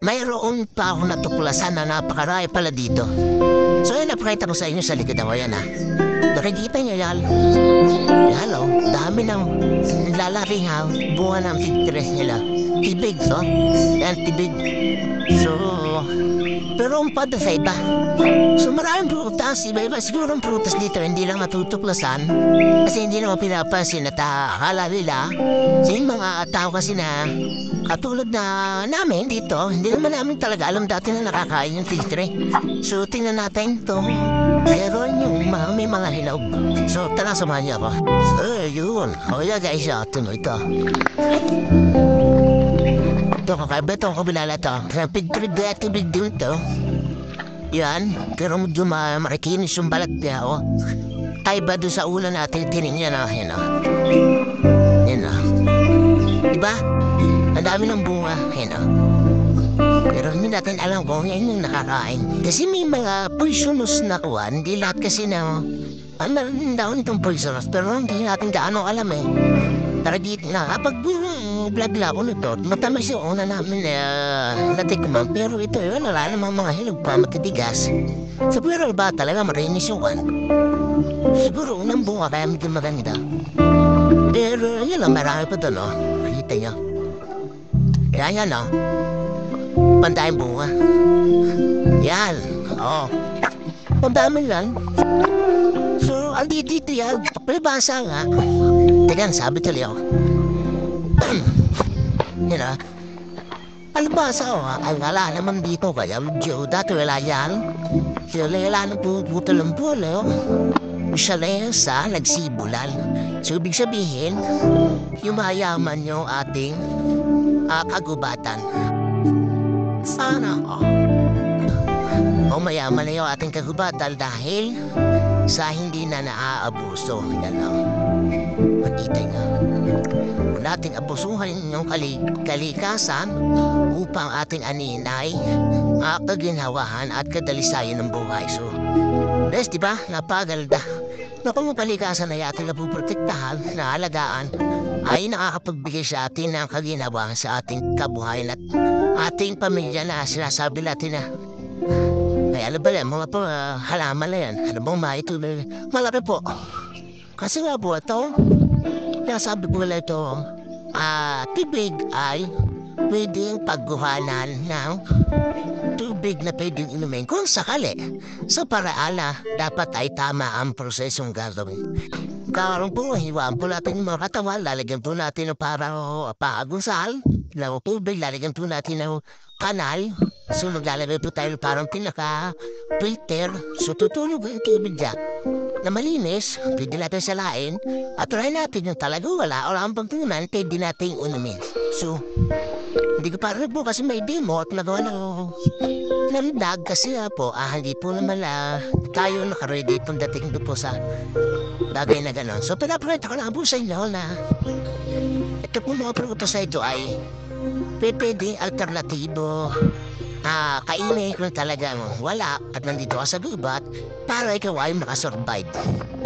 mayroon pa akong natuklasan na napakarami pala dito. So yan, napakita ko sa inyo sa likod ako yan ha. Nakikita niyo yan. Yan o, dami ng lalaking ha, bunga ng fig trees nila. Tibig to. Yan, tibig. So, pero ang pada sa iba. So maraming prutas, iba-iba. Siguro ang prutas dito hindi lang matutuklasan. Kasi hindi naman pinapansin at akala nila. Sa yung mga tao kasi na katulad na namin dito, hindi naman namin talaga alam dati na nakakain yung fig tree. So tingnan natin ito. Meron yung may mga hilaw. So tara, samahan niyo ako. Yun. O yan guys, tuloy ito. Ito, kakaiba itong kabilala ito. Fig tree ba tibig din ito? Yan, pero medyo marikinis yung balat niya, oh. Kaiba doon sa ulan natin, tinignan na, yan, oh. Yan, oh. Diba? Ang dami ng bunga, yan, oh. Pero hindi natin alam kung yan yung nakakain. Kasi may mga poisonous na kuwan, hindi lahat kasi na, meron daw itong poisonous, pero hindi natin gaano alam eh. Tara dito na, kapag vlog na ako nito, matamis yung una namin natikman. Pero ito yun, wala namang mga hinog pa matitigas. So pero ba talaga marinis yung kan? Siguro unang bunga kaya medyo maganda. Pero yun lang, marami pa doon, oh. Kita nyo. Yan, oh. Pantayang bunga. Yan, oh. Pandami lang. So, dito yan. Palibasa nga. Teka, sabi tuloy ako. Yan ah. Palibasa ako ha. Ay wala naman dito kaya medyo dati wala yan. Wala na puto ng pulo. Siya lang sa nagsibulan. So, ibig sabihin, yung mayaman yung ating kagubatan. Sana ako. O mayaman na yung ating kagubatan dahil sa hindi na naaabuso. Yan lang. Makita nyo. Kung nating abusuhan yung kalikasan upang ating aninay, kaginhawahan at kadalisayan ng buhay. So, yes, diba? Napagalda. Na kung kalikasan ay ating napuprotektahan, naalagaan, ay nakakapagbigay sa atin ng kaginhawahan sa ating kabuhayan at ating pamilya na sinasabi natin na ay ano ba yan, mga po halaman na yan. Ano bang maituloy? Malaki po. Kasi nga po ito, nasabi ko nila ito, tubig ay pwedeng pagguhanan ng tubig na pwedeng inumin kung sakali. Sa paraan na dapat ay tama ang prosesong gagawin. Karoon po, hiwaan po natin yung mga katawan, lalagyan po natin ng parang paagusal, ng tubig, lalagyan po natin ng kanal. So maglalagay po tayo parang pinaka-filter. So tutulog yung tubig dyan na malinis, pwede natin salain, at try natin yung talaga wala o ang pagtunan, pwede natin unumin. So, hindi ko parang po kasi may demo at nagawa ng dag kasi po, hindi po naman tayo nakaredy itong dating doon po sa bagay na gano'n. So, pinapreta ko lang po sa inyo na ito po mga produkto sa ito ay pwede alternatibo. Kainin kung talagang wala at nandito ka sa gubat para ikaw ay makasurvive.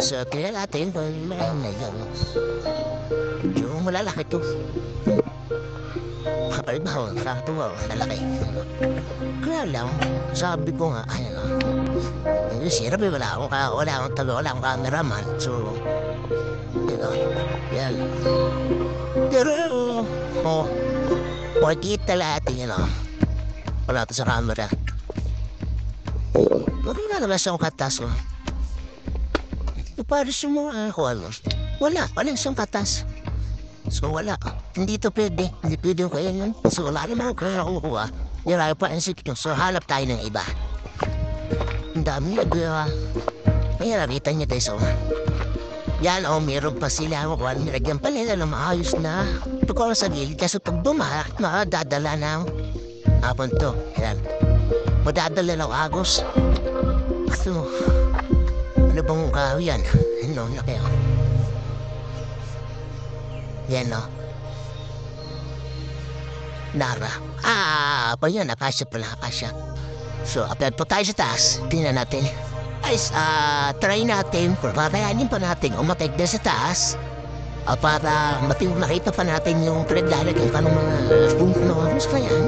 So, kaya natin kung meron na yun. Yung malalaki to. Kapal ba ho? Kakatuwa ho, lalaki. Kaya lang, sabi ko nga, yung sirap eh, wala akong cameraman. So, yan. Pero, makikita natin, wala ito sa camera. Wala naman siyang katas, oh. Para sa mga wala siyang katas. So wala, hindi ito pwede. Hindi pwede yung kaya yun. So wala naman kaya kukuha. Nilay pa ang sikyo. So hanap tayo ng iba. Ang dami nagawa. May nakita niya tayo so. Yan meron pa sila. Nilagyan pa nila ng maayos na tukol sa gilid. Kasi pag madadala ng hapon to. Yan. Madadala ng agos. So, ano bang kahoy yan? Ano na kaya? Yan o. Nara. Pa yan. Akasya pala. Akasya. So, upload po tayo sa taas. Tingnan natin. Guys, try natin. Kung kakayanin pa natin umatek na sa taas. para makita pa natin yung pinaglalagay pa ng mga bunknoros na yan.